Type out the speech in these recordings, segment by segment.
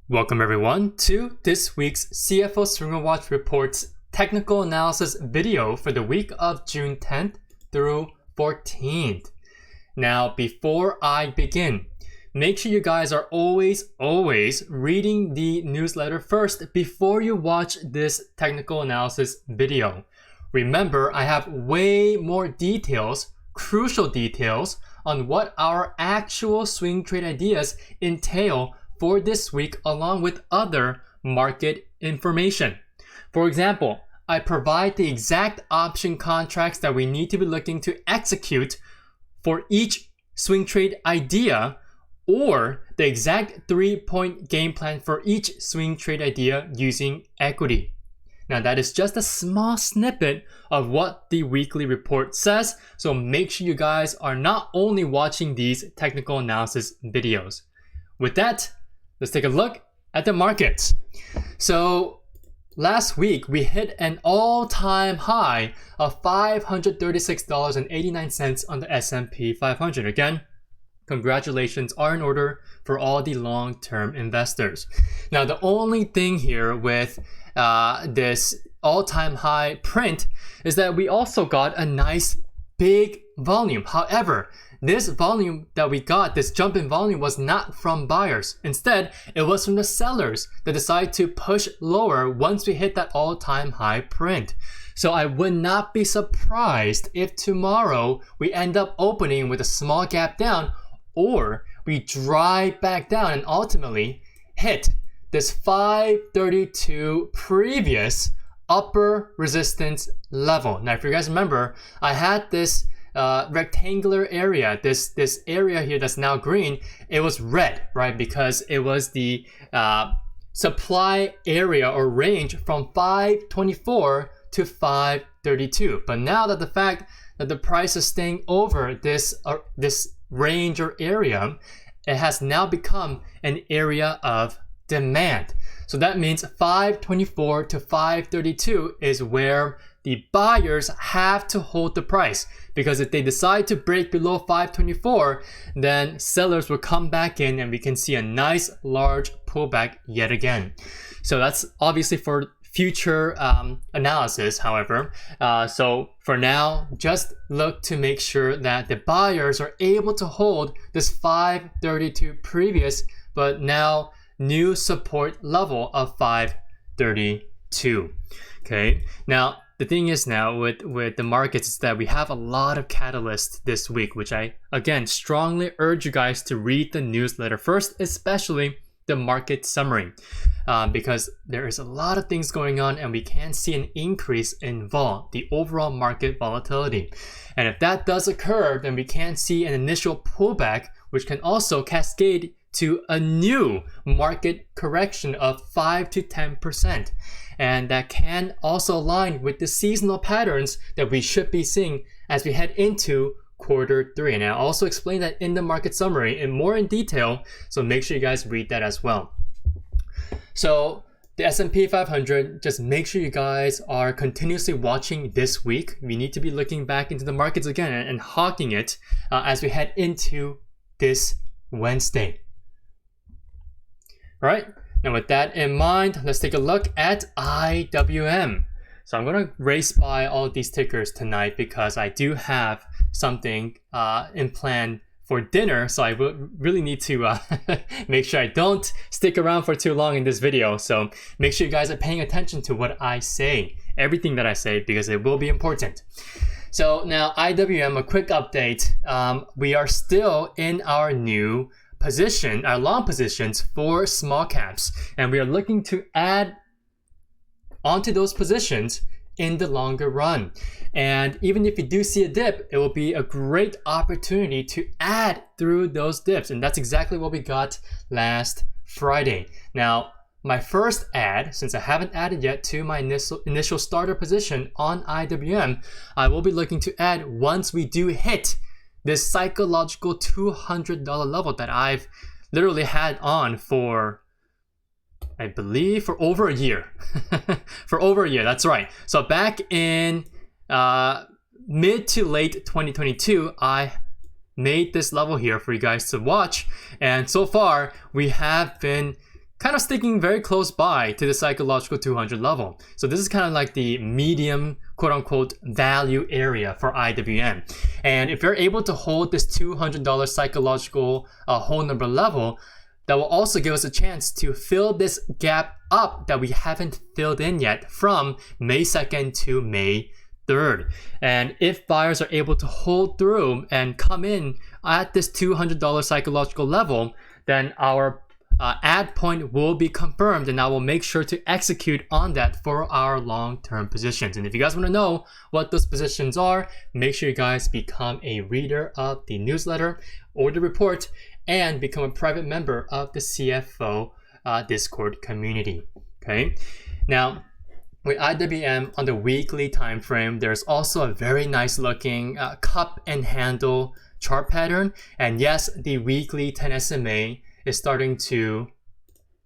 Welcome everyone to this week's CFO Swinger Watch Reports technical analysis video for the week of June 10th through 14th. Now, before I begin, make sure you guys are always reading the newsletter first before you watch this technical analysis video. Remember, I have way more details, crucial details, on what our actual swing trade ideas entail for this week, along with other market information. For example, I provide the exact option contracts that we need to be looking to execute for each swing trade idea, or the exact 3-point game plan for each swing trade idea using equity. Now that is just a small snippet of what the weekly report says, so make sure you guys are not only watching these technical analysis videos. With that, let's take a look at the markets. So last week we hit an all-time high of $536.89 on the S&P 500. Again, congratulations are in order for all the long-term investors. Now the only thing here with this all-time high print is that we also got a nice big volume. However, this volume that we got, this jump in volume, was not from buyers. Instead, it was from the sellers that decided to push lower once we hit that all-time high print. So I would not be surprised if tomorrow we end up opening with a small gap down, or we drive back down and ultimately hit this 532 previous upper resistance level. Now, if you guys remember, I had this rectangular area, this area here that's now green. It was red, right? Because it was the supply area or range from 524 to 532. But now that the fact that the price is staying over this range or area, it has now become an area of demand. So that means 524 to 532 is where the buyers have to hold the price, because if they decide to break below 524, then sellers will come back in and we can see a nice large pullback yet again. So that's obviously for future analysis, however. So for now, just look to make sure that the buyers are able to hold this 532 previous, but now new support level of 532. Okay, now the thing is now with the markets is that we have a lot of catalysts this week, which I again strongly urge you guys to read the newsletter first, especially the market summary, because there is a lot of things going on and we can see an increase in vol, the overall market volatility. And if that does occur, then we can see an initial pullback, which can also cascade to a new market correction of 5 to 10%. And that can also align with the seasonal patterns that we should be seeing as we head into quarter 3. And I also explained that in the market summary in more in detail, so make sure you guys read that as well. So the S&P 500, just make sure you guys are continuously watching this week. We need to be looking back into the markets again and hawking it as we head into this Wednesday. All right, now with that in mind, let's take a look at IWM. So I'm going to race by all of these tickers tonight because I do have something in plan for dinner, so I really need to make sure I don't stick around for too long in this video. So make sure you guys are paying attention to what I say, everything that I say, because it will be important. So now IWM, a quick update. We are still in our new position, our long positions for small caps, and we are looking to add onto those positions in the longer run. And even if you do see a dip, it will be a great opportunity to add through those dips, and that's exactly what we got last Friday. Now, my first add, since I haven't added yet to my initial starter position on IWM, I will be looking to add once we do hit this psychological $200 level that I've literally had on for, I believe, for over a year. For over a year, that's right. So back in mid to late 2022, I made this level here for you guys to watch. And so far, we have been kind of sticking very close by to the psychological 200 level. So this is kind of like the medium, quote unquote, value area for IWM. And if you're able to hold this $200 psychological whole number level, that will also give us a chance to fill this gap up that we haven't filled in yet from May 2nd to May 3rd. And if buyers are able to hold through and come in at this $200 psychological level, then our add point will be confirmed, and I will make sure to execute on that for our long-term positions. And if you guys want to know what those positions are, make sure you guys become a reader of the newsletter or the report and become a private member of the CFO Discord community. Okay. Now, with IWM on the weekly time frame, there's also a very nice looking cup and handle chart pattern. And yes, the weekly 10 SMA is starting to,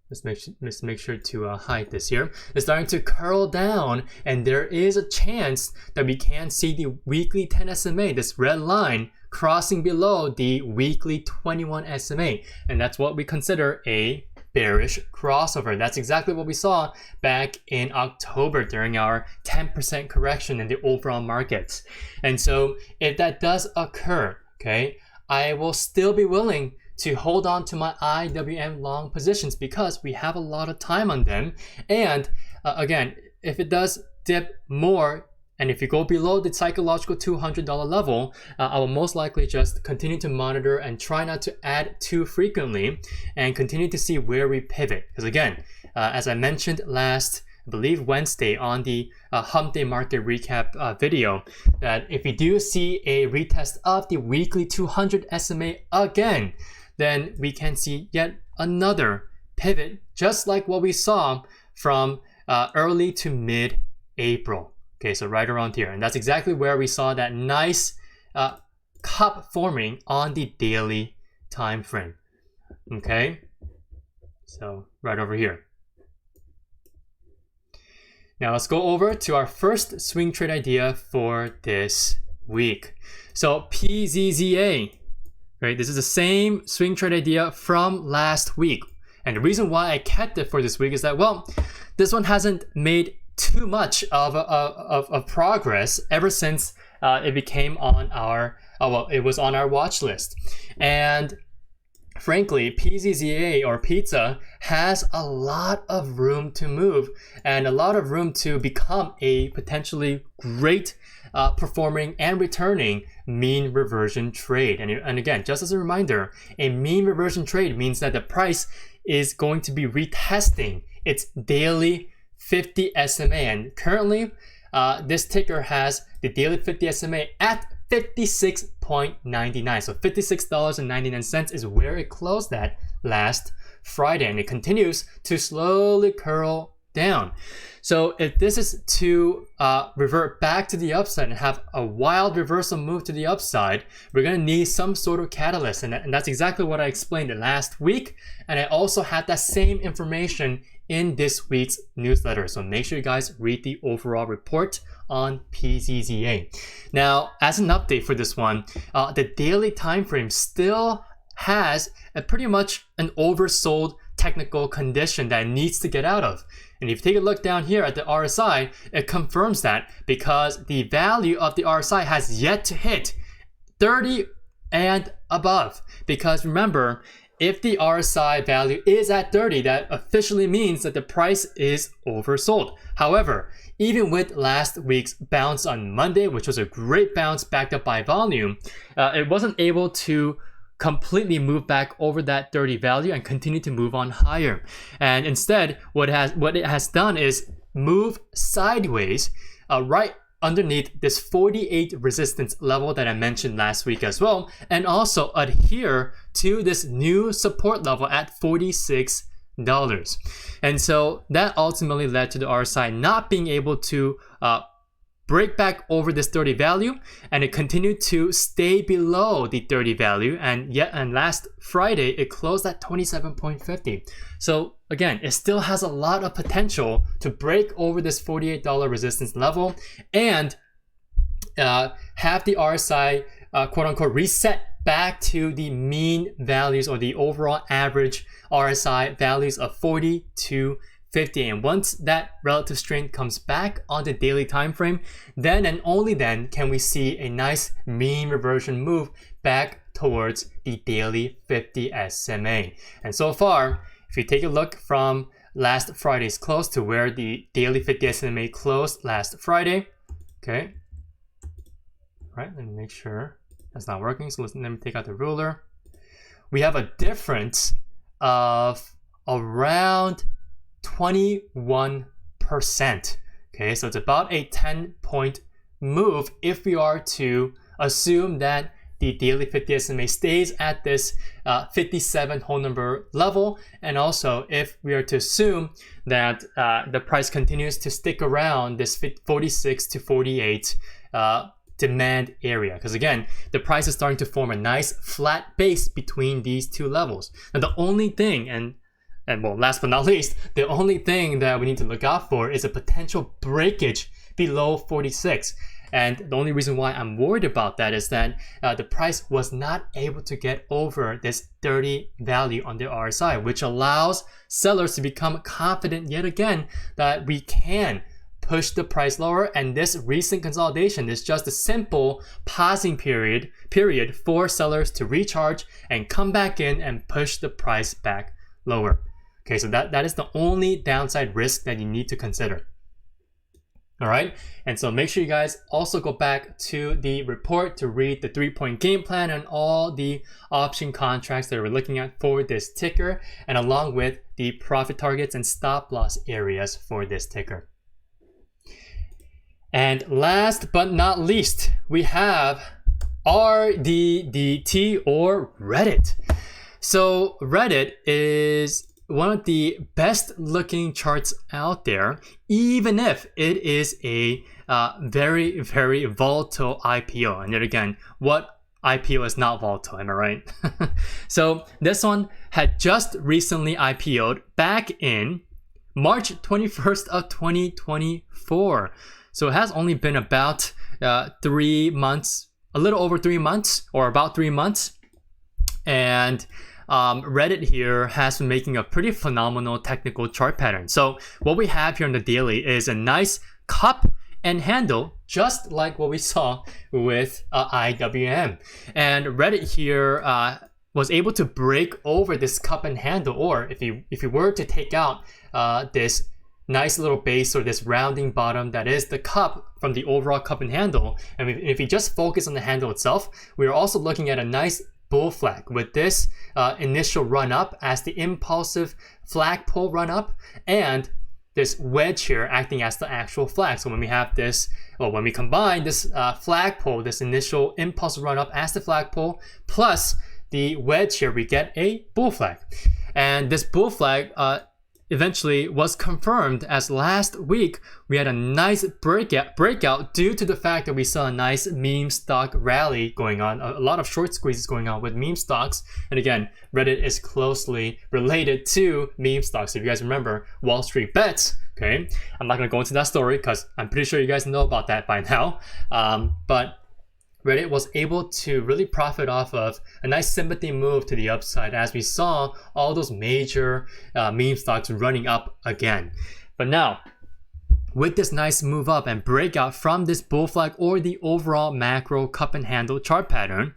let's make sure to hide this here. It's starting to curl down, and there is a chance that we can see the weekly 10 SMA, this red line, crossing below the weekly 21 SMA. And that's what we consider a bearish crossover. That's exactly what we saw back in October during our 10% correction in the overall markets. And so if that does occur, okay, I will still be willing to hold on to my IWM long positions because we have a lot of time on them. And again, if it does dip more, and if you go below the psychological $200 level, I will most likely just continue to monitor and try not to add too frequently and continue to see where we pivot. Because again, as I mentioned last, I believe Wednesday on the Hump Day Market Recap video, that if we do see a retest of the weekly 200 SMA again, then we can see yet another pivot, just like what we saw from early to mid-April. Okay, so right around here. And that's exactly where we saw that nice cup forming on the daily time frame. Okay, so right over here. Now let's go over to our first swing trade idea for this week. So PZZA. Right, this is the same swing trade idea from last week. And the reason why I kept it for this week is that, well, this one hasn't made too much of progress ever since it became on our, it was on our watch list. And frankly, PZZA or pizza has a lot of room to move and a lot of room to become a potentially great performing and returning mean reversion trade. And again, just as a reminder, a mean reversion trade means that the price is going to be retesting its daily 50 SMA. And currently, this ticker has the daily 50 SMA at 56.99. So $56.99 is where it closed at last Friday. And it continues to slowly curl down. So if this is to revert back to the upside and have a wild reversal move to the upside, we're going to need some sort of catalyst. And that's exactly what I explained last week. And I also had that same information in this week's newsletter. So make sure you guys read the overall report on PZZA. Now, as an update for this one, the daily time frame still has pretty much an oversold technical condition that it needs to get out of. And if you take a look down here at the RSI, it confirms that because the value of the RSI has yet to hit 30 and above. Because remember, if the RSI value is at 30, that officially means that the price is oversold. However, even with last week's bounce on Monday, which was a great bounce backed up by volume, it wasn't able to completely move back over that 30 value and continue to move on higher. And instead, what it has done is move sideways right underneath this 48 resistance level that I mentioned last week as well, and also adhere to this new support level at $46. And so that ultimately led to the RSI not being able to break back over this 30 value, and it continued to stay below the 30 value, and last Friday it closed at 27.50. So again, it still has a lot of potential to break over this $48 resistance level and have the RSI quote unquote reset back to the mean values or the overall average RSI values of 40 to 50. And once that relative strength comes back on the daily time frame, then and only then can we see a nice mean reversion move back towards the daily 50 SMA. And so far, if you take a look from last Friday's close to where the daily 50 SMA closed last Friday, okay, right, let me make sure that's not working. So let me take out the ruler. We have a difference of around 21%. Okay, so it's about a 10-point move if we are to assume that the daily 50 SMA stays at this 57 whole number level, and also if we are to assume that the price continues to stick around this 46 to 48 demand area, because again, the price is starting to form a nice flat base between these two levels. Now the only thing, and well, last but not least, the only thing that we need to look out for is a potential breakage below 46. And the only reason why I'm worried about that is that the price was not able to get over this 30 value on the RSI, which allows sellers to become confident yet again that we can push the price lower. And this recent consolidation is just a simple pausing period for sellers to recharge and come back in and push the price back lower. Okay, so that is the only downside risk that you need to consider. All right, and so make sure you guys also go back to the report to read the 3-point game plan and all the option contracts that we're looking at for this ticker, and along with the profit targets and stop loss areas for this ticker. And last but not least, we have RDDT or Reddit. So Reddit is one of the best looking charts out there, even if it is a very, very volatile IPO. And yet again, what IPO is not volatile, am I right? So this one had just recently IPO'd back in March 21st of 2024. So it has only been about 3 months, a little over 3 months, or about 3 months. And Reddit here has been making a pretty phenomenal technical chart pattern. So what we have here on the daily is a nice cup and handle, just like what we saw with IWM. And Reddit here was able to break over this cup and handle, or if you were to take out this nice little base or this rounding bottom that is the cup from the overall cup and handle, and if you just focus on the handle itself, we're also looking at a nice bull flag with this initial run up as the impulsive flagpole run up, and this wedge here acting as the actual flag. So when we have this, well, when we combine this flagpole, this initial impulse run up as the flagpole, plus the wedge here, we get a bull flag. And this bull flag eventually was confirmed as last week we had a nice breakout due to the fact that we saw a nice meme stock rally going on, a lot of short squeezes going on with meme stocks. And again, Reddit is closely related to meme stocks. If you guys remember Wall Street Bets, okay, I'm not going to go into that story because I'm pretty sure you guys know about that by now, but Reddit was able to really profit off of a nice sympathy move to the upside as we saw all those major meme stocks running up again. But now, with this nice move up and breakout from this bull flag or the overall macro cup and handle chart pattern,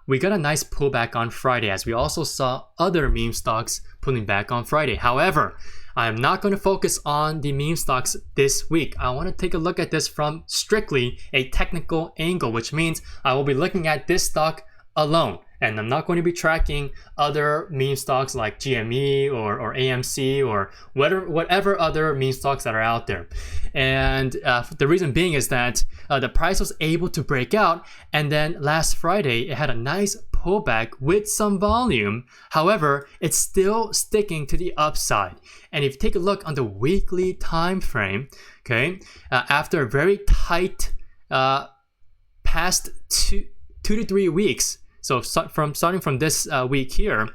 we got a nice pullback on Friday as we also saw other meme stocks pulling back on Friday. However, I am not going to focus on the meme stocks this week. I want to take a look at this from strictly a technical angle, which means I will be looking at this stock alone. And I'm not going to be tracking other meme stocks like GME or AMC or whatever other meme stocks that are out there. And the reason being is that the price was able to break out, and then last Friday it had a nice pullback with some volume. However, it's still sticking to the upside. And if you take a look on the weekly time frame, okay, after a very tight past two to 3 weeks. So starting from this week here,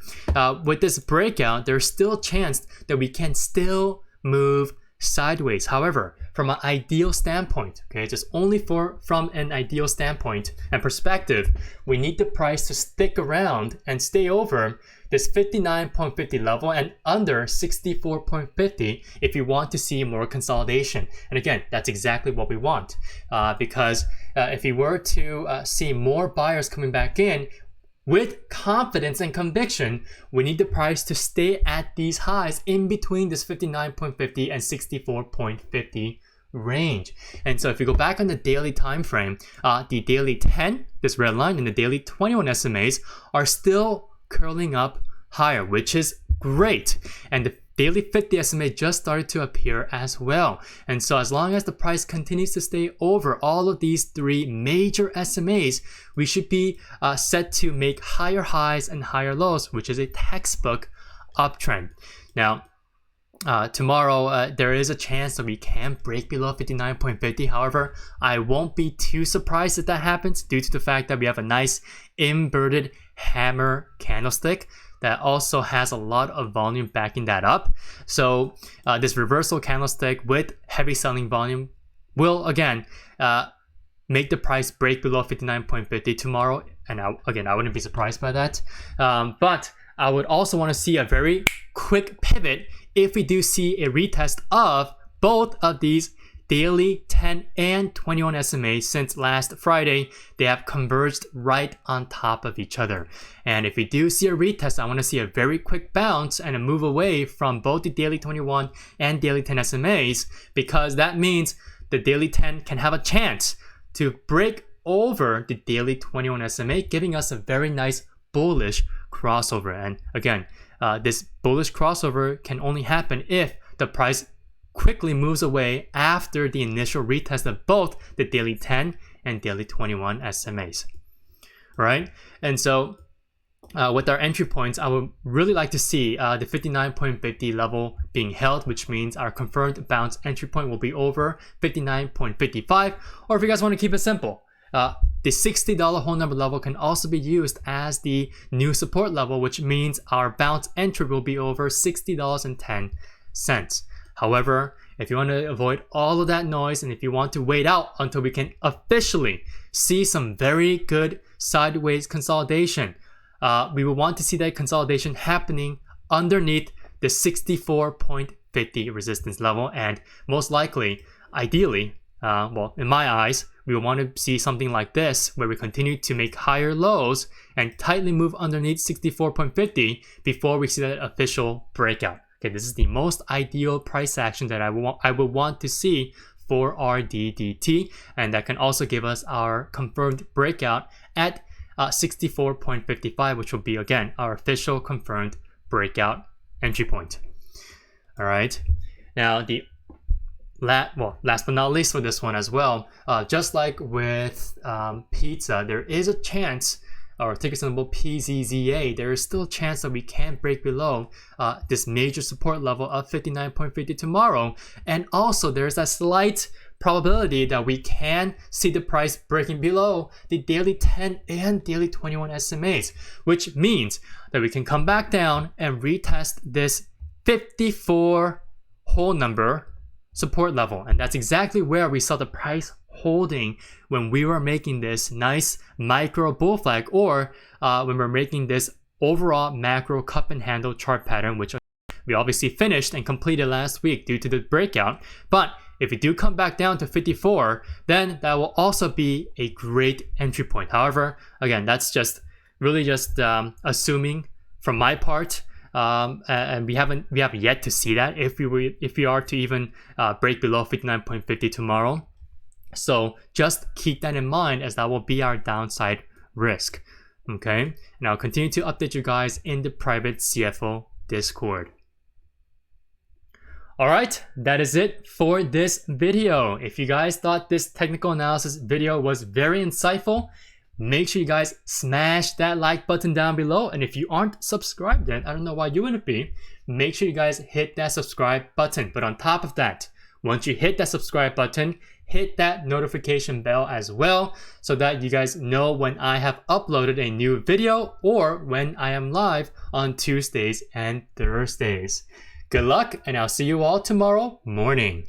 with this breakout, there's still a chance that we can still move sideways. However, from an ideal standpoint, okay, just only from an ideal standpoint and perspective, we need the price to stick around and stay over this 59.50 level and under 64.50 if you want to see more consolidation. And again, that's exactly what we want, because if we were to see more buyers coming back in with confidence and conviction, we need the price to stay at these highs in between this 59.50 and 64.50 range. And so if you go back on the daily time frame, the daily 10, this red line, and the daily 21 SMAs are still curling up higher, which is great. And the daily 50 SMA just started to appear as well. And so as long as the price continues to stay over all of these three major SMAs, we should be set to make higher highs and higher lows, which is a textbook uptrend. Now, tomorrow, there is a chance that we can break below 59.50. However, I won't be too surprised if that happens due to the fact that we have a nice inverted hammer candlestick that also has a lot of volume backing that up. So this reversal candlestick with heavy selling volume will again make the price break below 59.50 tomorrow. And I wouldn't be surprised by that. But I would also want to see a very quick pivot if we do see a retest of both of these daily 10 and 21 SMAs. Since last Friday, they have converged right on top of each other. And if we do see a retest, I want to see a very quick bounce and a move away from both the daily 21 and daily 10 SMAs, because that means the daily 10 can have a chance to break over the daily 21 SMA, giving us a very nice bullish crossover. And again, this bullish crossover can only happen if the price quickly moves away after the initial retest of both the daily 10 and daily 21 SMAs. Right? And so with our entry points, I would really like to see the 59.50 level being held, which means our confirmed bounce entry point will be over 59.55. Or if you guys want to keep it simple, the $60 whole number level can also be used as the new support level, which means our bounce entry will be over $60.10. However, if you want to avoid all of that noise and if you want to wait out until we can officially see some very good sideways consolidation, we will want to see that consolidation happening underneath the 64.50 resistance level. And most likely, ideally, well, in my eyes, we will want to see something like this, where we continue to make higher lows and tightly move underneath 64.50 before we see that official breakout. Okay, this is the most ideal price action that I would want to see for RDDT, and that can also give us our confirmed breakout at 64.55, which will be again our official confirmed breakout entry point. All right, now the last but not least for this one as well, just like with pizza, there is a chance, or ticker symbol PZZA, there is still a chance that we can break below this major support level of 59.50 tomorrow. And also there's a slight probability that we can see the price breaking below the daily 10 and daily 21 SMAs, which means that we can come back down and retest this 54 whole number support level. And that's exactly where we saw the price holding when we were making this nice micro bull flag, or when we're making this overall macro cup and handle chart pattern, which we obviously finished and completed last week due to the breakout. But if we do come back down to 54, then that will also be a great entry point. However, again, that's just really just assuming from my part, and we have yet to see that if we are to even break below 59.50 tomorrow. So just keep that in mind, as that will be our downside risk. Okay, and I'll continue to update you guys in the private CFO Discord. Alright, that is it for this video. If you guys thought this technical analysis video was very insightful, make sure you guys smash that like button down below. And if you aren't subscribed yet, I don't know why you wouldn't be, make sure you guys hit that subscribe button. But on top of that, once you hit that subscribe button, hit that notification bell as well, so that you guys know when I have uploaded a new video or when I am live on Tuesdays and Thursdays. Good luck, and I'll see you all tomorrow morning.